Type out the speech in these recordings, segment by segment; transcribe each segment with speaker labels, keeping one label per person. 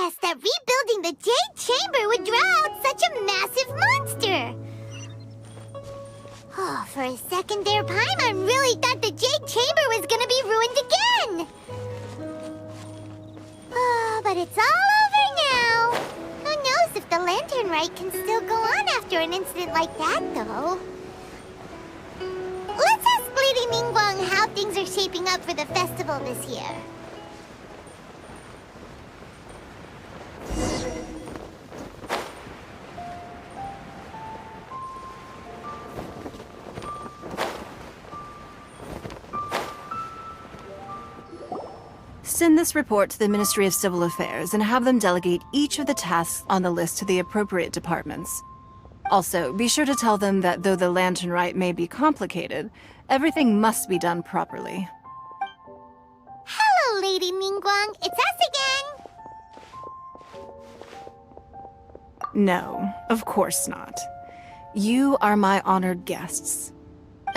Speaker 1: guessed that rebuilding the Jade Chamber would draw out such a massive monster. Oh, for a second there, Paimon really thought the Jade Chamber was gonna be ruined again. Oh, but it's all over now. Who knows if the Lantern Rite can still go on after an incident like that, though. Let's ask Lady Ningguang how things are shaping up for the festival this year.
Speaker 2: Send this report to the Ministry of Civil Affairs and have them delegate each of the tasks on the list to the appropriate departments. Also, be sure to tell them that though the Lantern Rite may be complicated, everything must be done properly.
Speaker 1: Hello, Lady Ningguang. It's us again.
Speaker 2: No, of course not. You are my honored guests.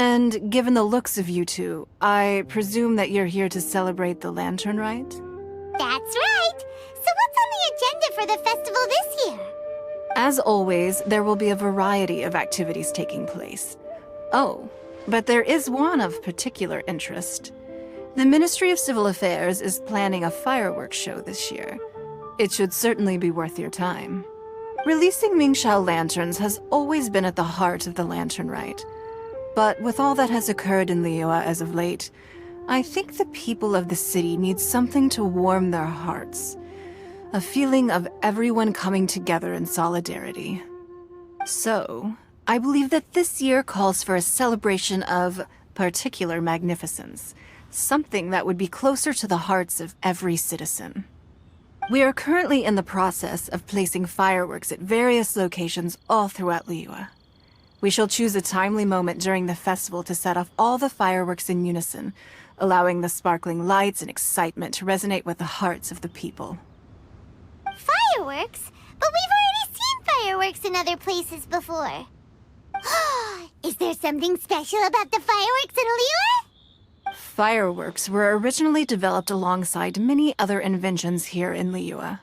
Speaker 2: And given the looks of you two, I presume that you're here to celebrate the Lantern Rite?
Speaker 1: That's right. So what's on the agenda for the festival this year?
Speaker 2: As always, there will be a variety of activities taking place. Oh, but there is one of particular interest. The Ministry of Civil Affairs is planning a fireworks show this year. It should certainly be worth your time. Releasing Mingxiao lanterns has always been at the heart of the Lantern Rite. But with all that has occurred in Liyue as of late, I think the people of the city need something to warm their hearts. A feeling of everyone coming together in solidarity. So, I believe that this year calls for a celebration of particular magnificence. Something that would be closer to the hearts of every citizen. We are currently in the process of placing fireworks at various locations all throughout Liyue. We shall choose a timely moment during the festival to set off all the fireworks in unison, allowing the sparkling lights and excitement to resonate with the hearts of the people.
Speaker 1: Fireworks? But we've already seen fireworks in other places before. Is there something special about the fireworks in Liyue?
Speaker 2: Fireworks were originally developed alongside many other inventions here in Liyue.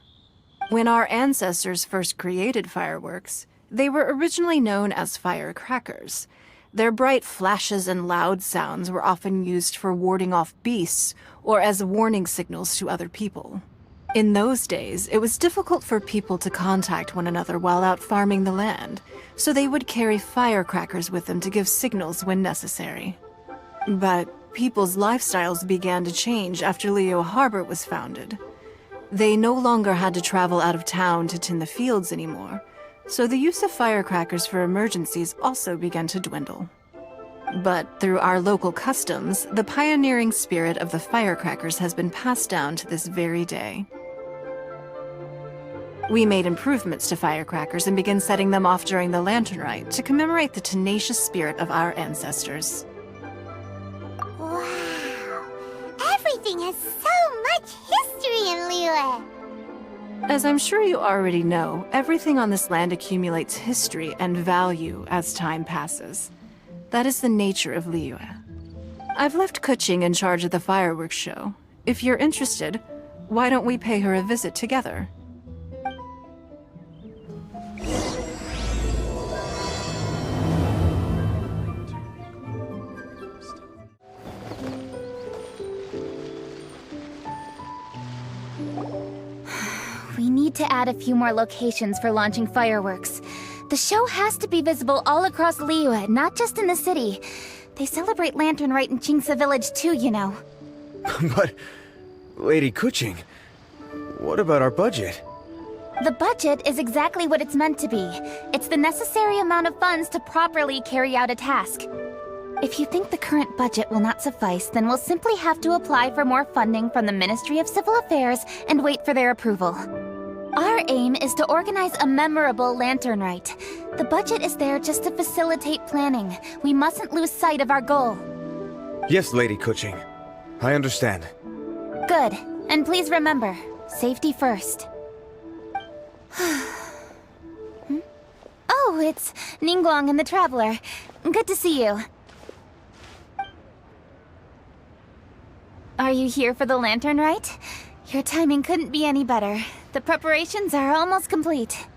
Speaker 2: When our ancestors first created fireworks, they were originally known as firecrackers. Their bright flashes and loud sounds were often used for warding off beasts or as warning signals to other people. In those days, it was difficult for people to contact one another while out farming the land, so they would carry firecrackers with them to give signals when necessary. But people's lifestyles began to change after Liyue Harbor was founded. They no longer had to travel out of town to tend the fields anymore, so the use of firecrackers for emergencies also began to dwindle. But through our local customs, the pioneering spirit of the firecrackers has been passed down to this very day. We made improvements to firecrackers and began setting them off during the Lantern Rite to commemorate the tenacious spirit of our ancestors.
Speaker 1: Wow! Everything has so much history in Liyue!
Speaker 2: As I'm sure you already know, everything on this land accumulates history and value as time passes. That is the nature of Liyue. I've left Kuching in charge of the fireworks show. If you're interested, why don't we pay her a visit together?
Speaker 3: We need to add a few more locations for launching fireworks. The show has to be visible all across Liyue, not just in the city. They celebrate Lantern Rite in Qingce Village too, you know.
Speaker 4: But, Lady Kuching, what about our budget?
Speaker 3: The budget is exactly what it's meant to be. It's the necessary amount of funds to properly carry out a task. If you think the current budget will not suffice, then we'll simply have to apply for more funding from the Ministry of Civil Affairs and wait for their approval. Our aim is to organize a memorable Lantern Rite. The budget is there just to facilitate planning. We mustn't lose sight of our goal.
Speaker 4: Yes, Lady Kuching. I understand.
Speaker 3: Good. And please remember, safety first. Oh, it's Ningguang and the Traveler. Good to see you. Are you here for the Lantern Rite? Your timing couldn't be any better. The preparations are almost complete.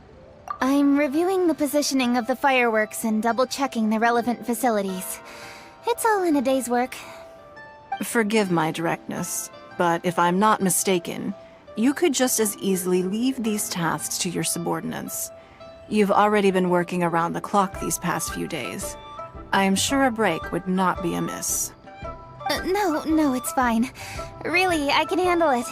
Speaker 3: I'm reviewing the positioning of the fireworks and double-checking the relevant facilities. It's all in a day's work.
Speaker 2: Forgive my directness, but if I'm not mistaken, you could just as easily leave these tasks to your subordinates. You've already been working around the clock these past few days. I am sure a break would not be amiss.
Speaker 3: No, it's fine. Really, I can handle it.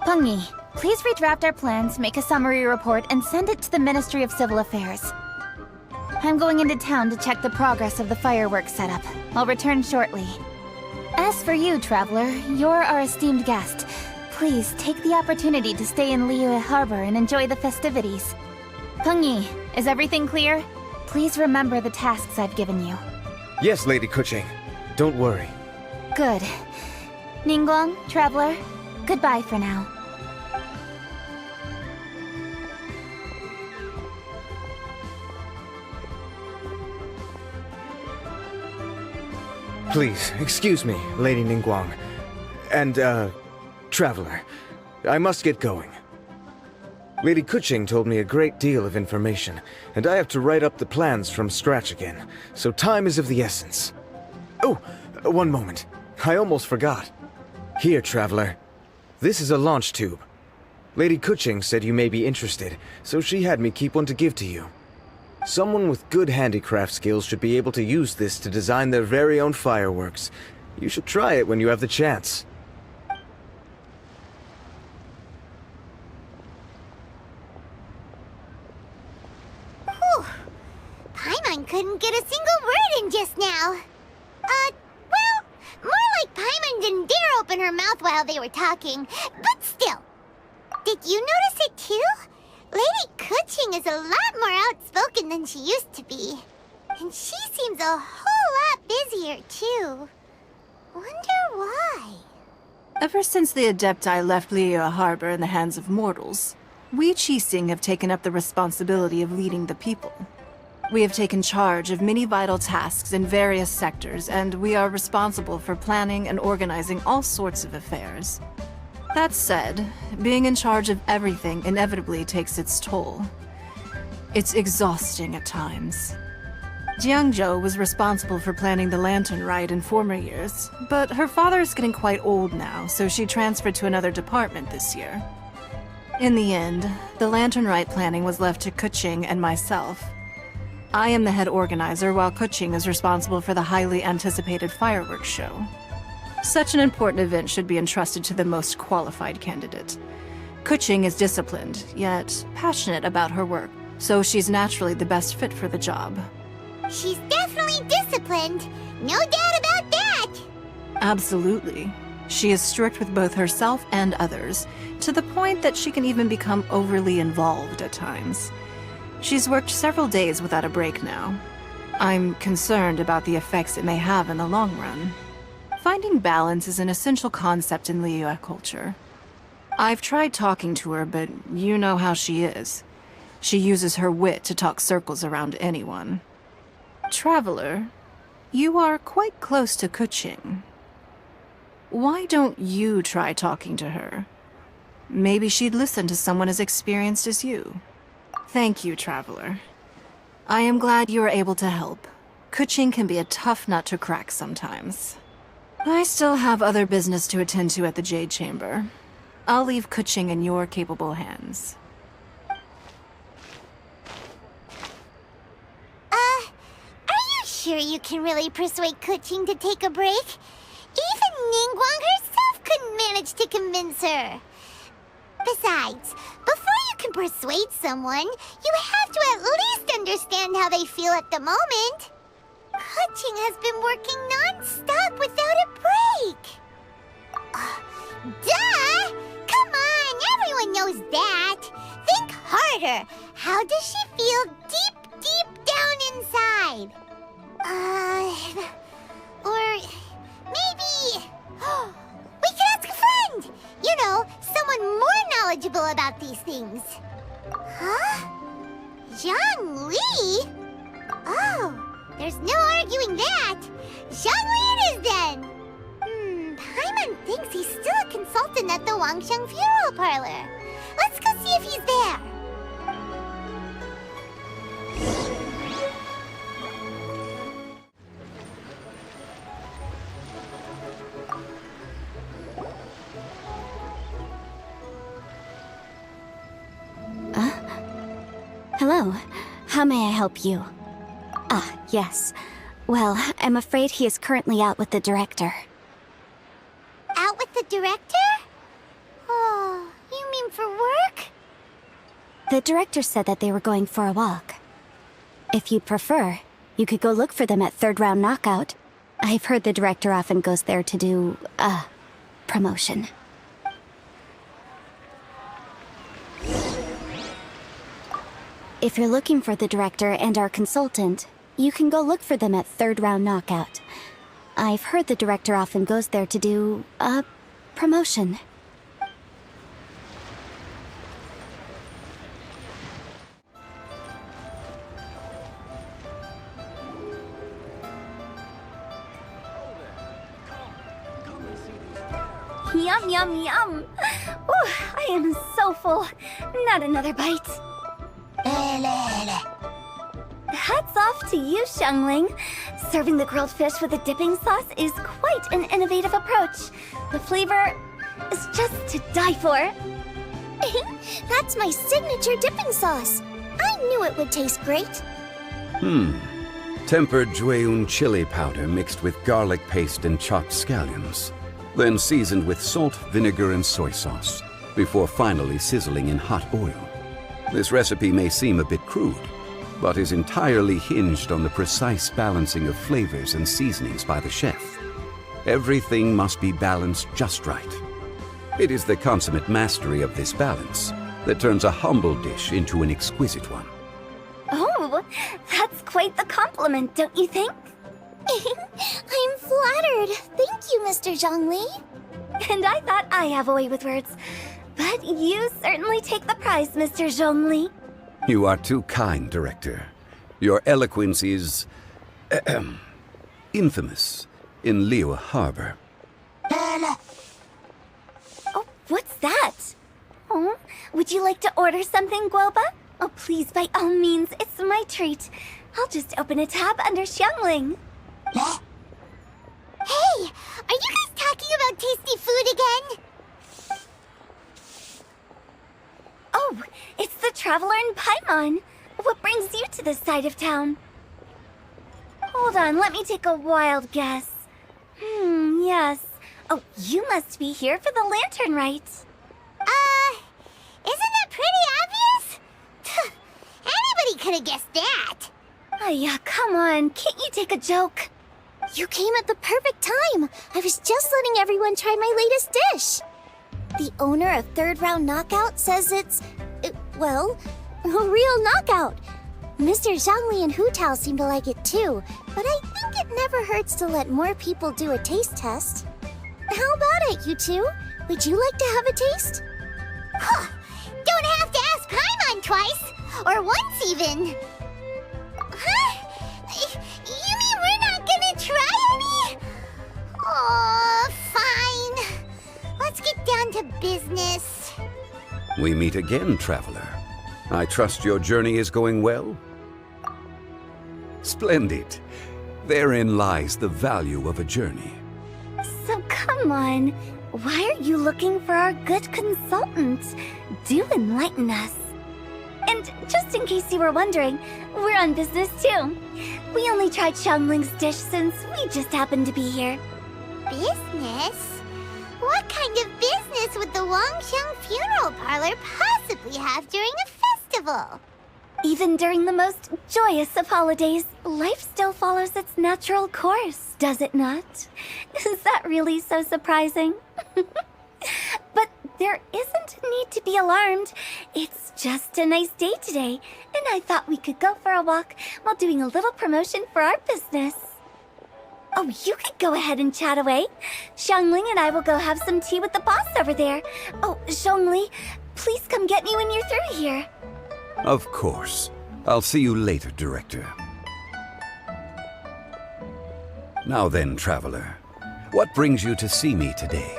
Speaker 3: Pengyi, please redraft our plans, make a summary report, and send it to the Ministry of Civil Affairs. I'm going into town to check the progress of the fireworks setup. I'll return shortly. As for you, Traveler, you're our esteemed guest. Please take the opportunity to stay in Liyue Harbor and enjoy the festivities. Pengyi, is everything clear? Please remember the tasks I've given you.
Speaker 4: Yes, Lady Kuching. Don't worry.
Speaker 3: Good. Ningguang, Traveler, goodbye for now.
Speaker 4: Please, excuse me, Lady Ningguang. And, Traveler. I must get going. Lady Kuching told me a great deal of information, and I have to write up the plans from scratch again, so time is of the essence. Oh, one moment. I almost forgot. Here, Traveler. This is a launch tube. Lady Kuching said you may be interested, so she had me keep one to give to you. Someone with good handicraft skills should be able to use this to design their very own fireworks. You should try it when you have the chance.
Speaker 1: Whew. Paimon couldn't get a single word in just now. Well, more like Paimon didn't dare open her mouth while they were talking, but still. Did you notice it too? Lady Kuching is a lot more outspoken than she used to be. And she seems a whole lot busier too. Wonder why?
Speaker 2: Ever since the Adepti left Liyue Harbor in the hands of mortals, we Qixing have taken up the responsibility of leading the people. We have taken charge of many vital tasks in various sectors, and we are responsible for planning and organizing all sorts of affairs. That said, being in charge of everything inevitably takes its toll. It's exhausting at times. Jiangzhou was responsible for planning the Lantern Rite in former years, but her father is getting quite old now, so she transferred to another department this year. In the end, the Lantern Rite planning was left to Kuching and myself. I am the head organizer, while Kuching is responsible for the highly anticipated fireworks show. Such an important event should be entrusted to the most qualified candidate. Kuching is disciplined, yet passionate about her work, so she's naturally the best fit for the job.
Speaker 1: She's definitely disciplined. No doubt about that.
Speaker 2: Absolutely. She is strict with both herself and others, to the point that she can even become overly involved at times. She's worked several days without a break now. I'm concerned about the effects it may have in the long run. Finding balance is an essential concept in Liyue culture. I've tried talking to her, but you know how she is. She uses her wit to talk circles around anyone. Traveler, you are quite close to Kuching. Why don't you try talking to her? Maybe she'd listen to someone as experienced as you. Thank you, Traveler. I am glad you are able to help. Kuching can be a tough nut to crack sometimes. I still have other business to attend to at the Jade Chamber. I'll leave Kuching in your capable hands.
Speaker 1: Are you sure you can really persuade Kuching to take a break? Even Ningguang herself couldn't manage to convince her. Besides, before you can persuade someone, you have to at least understand how they feel at the moment. Kuching has been working non-stop without a break. Duh! Come on, everyone knows that. Think harder. How does she feel deep down inside? Or maybe... we can ask a friend! You know, someone more knowledgeable about these things. Huh? Zhang Li? Oh, there's no arguing that. Zhang Li it is then. Paimon thinks he's still a consultant at the Wangsheng Funeral Parlor. Let's go
Speaker 5: Hello. How may I help you? Ah, yes. Well, I'm afraid he is currently out with the director.
Speaker 1: Out with the director? Oh, you mean for work?
Speaker 5: The director said that they were going for a walk. If you'd prefer, you could go look for them at third round knockout. I've heard the director often goes there to do, promotion. If you're looking for the director and our consultant, you can go look for them at third round knockout. I've heard the director often goes there to do, promotion.
Speaker 3: Yum, yum, yum. Ooh, I am so full. Not another bite. Hats off to you, Xiangling. Serving the grilled fish with a dipping sauce is quite an innovative approach. The flavor is just to die for.
Speaker 1: That's my signature dipping sauce. I knew it would taste great.
Speaker 6: Tempered Jueyun chili powder mixed with garlic paste and chopped scallions. Then seasoned with salt, vinegar, and soy sauce, before finally sizzling in hot oil. This recipe may seem a bit crude, but is entirely hinged on the precise balancing of flavors and seasonings by the chef. Everything must be balanced just right. It is the consummate mastery of this balance that turns a humble dish into an exquisite one.
Speaker 3: Oh, that's quite the compliment, don't you think?
Speaker 1: I'm flattered. Thank you, Mr. Zhongli.
Speaker 3: And I thought I have a way with words. But you certainly take the prize, Mr. Zhongli.
Speaker 6: You are too kind, Director. Your eloquence is infamous in Liyue Harbor.
Speaker 3: Oh, what's that? Oh, would you like to order something, Guoba? Oh, please, by all means, it's my treat. I'll just open a tab under Xiangling.
Speaker 1: Hey, are you guys talking about tasty food again?
Speaker 3: Oh, it's the Traveler in Paimon. What brings you to this side of town? Hold on, let me take a wild guess. Yes. Oh, you must be here for the lantern rite.
Speaker 1: Isn't that pretty obvious? Anybody could have guessed that.
Speaker 3: Oh, yeah, come on. Can't you take a joke?
Speaker 1: You came at the perfect time. I was just letting everyone try my latest dish. The owner of Third Round Knockout says it's, well, a real knockout. Mr. Zhongli and Hu Tao seem to like it too, but I think it never hurts to let more people do a taste test. How about it, you two? Would you like to have a taste? Huh. Don't have to ask Paimon twice, or once even. Huh? You mean we're not gonna try any? Oh, fine. Let's get down to business.
Speaker 6: We meet again, Traveler. I trust your journey is going well? Splendid. Therein lies the value of a journey.
Speaker 3: So come on. Why are you looking for our good consultant? Do enlighten us. And just in case you were wondering, we're on business too. We only tried Xiangling's dish since we just happened to be here.
Speaker 1: Business? What kind of business would the Wangxiang funeral parlor possibly have during a festival?
Speaker 3: Even during the most joyous of holidays, life still follows its natural course, does it not? Is that really so surprising? But there isn't need to be alarmed. It's just a nice day today, and I thought we could go for a walk while doing a little promotion for our business. Oh, you could go ahead and chat away. Xiangling and I will go have some tea with the boss over there. Oh, Zhongli, please come get me when you're through here.
Speaker 6: Of course. I'll see you later, Director. Now then, Traveler, what brings you to see me today?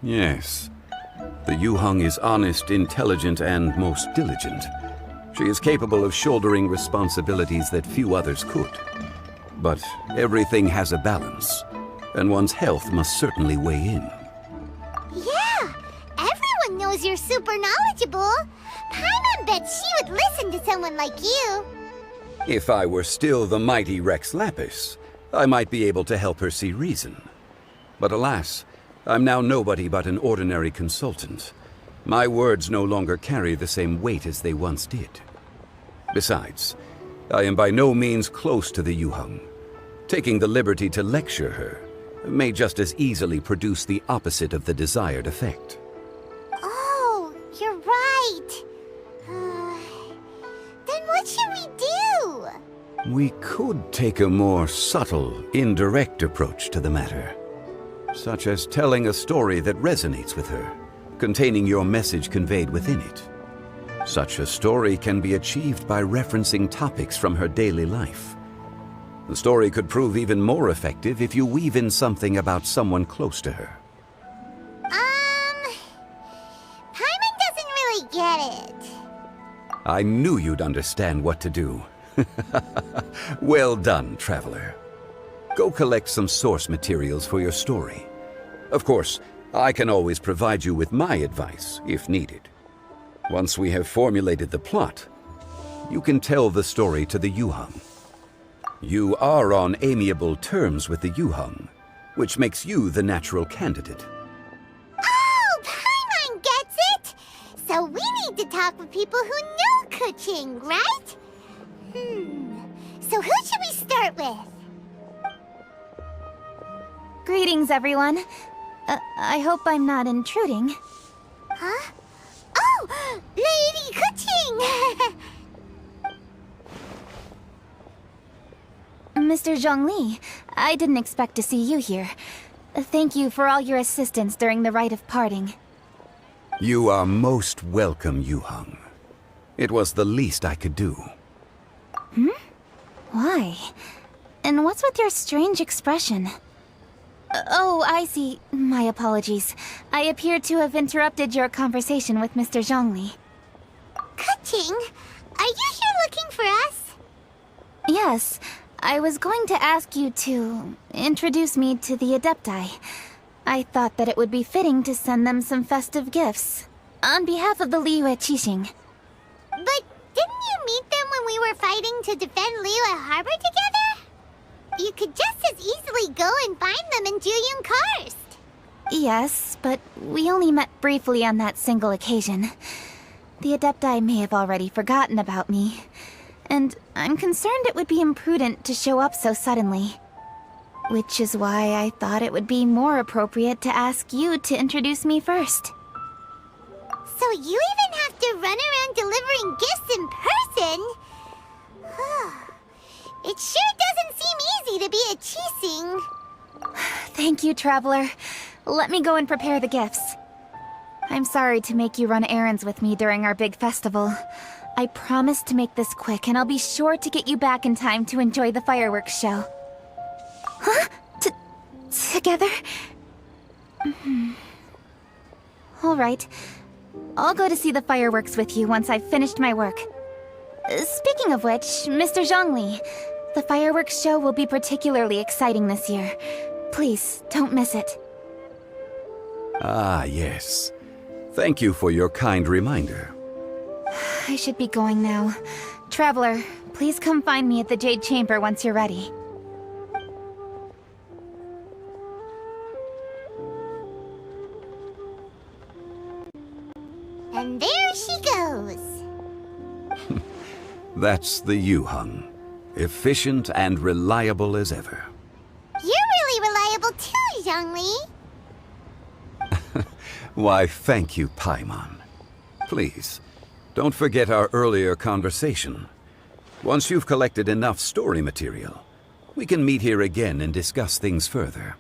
Speaker 6: Yes. The Yuheng is honest, intelligent, and most diligent. She is capable of shouldering responsibilities that few others could. But everything has a balance, and one's health must certainly weigh in.
Speaker 1: Yeah, knows you're super knowledgeable. Paimon bets she would listen to someone like you.
Speaker 6: If I were still the mighty Rex Lapis, I might be able to help her see reason. But alas, I'm now nobody but an ordinary consultant. My words no longer carry the same weight as they once did. Besides, I am by no means close to the Yuheng. Taking the liberty to lecture her may just as easily produce the opposite of the desired effect.
Speaker 1: Oh, you're right. Then what should we do?
Speaker 6: We could take a more subtle, indirect approach to the matter, such as telling a story that resonates with her, containing your message conveyed within it. Such a story can be achieved by referencing topics from her daily life. The story could prove even more effective if you weave in something about someone close to her.
Speaker 1: Paimon doesn't really get it.
Speaker 6: I knew you'd understand what to do. Well done, traveler. Go collect some source materials for your story. Of course, I can always provide you with my advice, if needed. Once we have formulated the plot, you can tell the story to the Yuheng. You are on amiable terms with the Yuheng, which makes you the natural candidate.
Speaker 1: Oh, Paimon gets it! So we need to talk with people who know Kuching, right? So who should we start with?
Speaker 3: Greetings, everyone. I hope I'm not intruding.
Speaker 1: Huh? Oh, Lady Kuching!
Speaker 3: Mr. Zhongli, I didn't expect to see you here. Thank you for all your assistance during the rite of parting.
Speaker 6: You are most welcome, Yuheng. It was the least I could do.
Speaker 3: Why? And what's with your strange expression? Oh, I see. My apologies. I appear to have interrupted your conversation with Mr. Zhongli.
Speaker 1: Kuching, are you here looking for us?
Speaker 3: Yes, I was going to ask you to introduce me to the Adepti. I thought that it would be fitting to send them some festive gifts. On behalf of the Liyue Qixing.
Speaker 1: But didn't you meet them when we were fighting to defend Liyue Harbor together? You could just as easily go and find them in Juyun Karst.
Speaker 3: Yes, but we only met briefly on that single occasion. The Adepti may have already forgotten about me. And I'm concerned it would be imprudent to show up so suddenly. Which is why I thought it would be more appropriate to ask you to introduce me first.
Speaker 1: So you even have to run around delivering gifts in person? It sure doesn't seem easy to be a Qixing.
Speaker 3: Thank you, Traveler. Let me go and prepare the gifts. I'm sorry to make you run errands with me during our big festival. I promise to make this quick, and I'll be sure to get you back in time to enjoy the fireworks show. Huh? Together? All right. I'll go to see the fireworks with you once I've finished my work. Speaking of which, Mr. Zhongli, the fireworks show will be particularly exciting this year. Please, don't miss it.
Speaker 6: Ah, yes. Thank you for your kind reminder.
Speaker 3: I should be going now. Traveler, please come find me at the Jade Chamber once you're ready.
Speaker 1: And there she goes.
Speaker 6: That's the Yuheng. Efficient and reliable as ever.
Speaker 1: You're really reliable too, Zhongli.
Speaker 6: Why, thank you, Paimon. Please, don't forget our earlier conversation. Once you've collected enough story material, we can meet here again and discuss things further.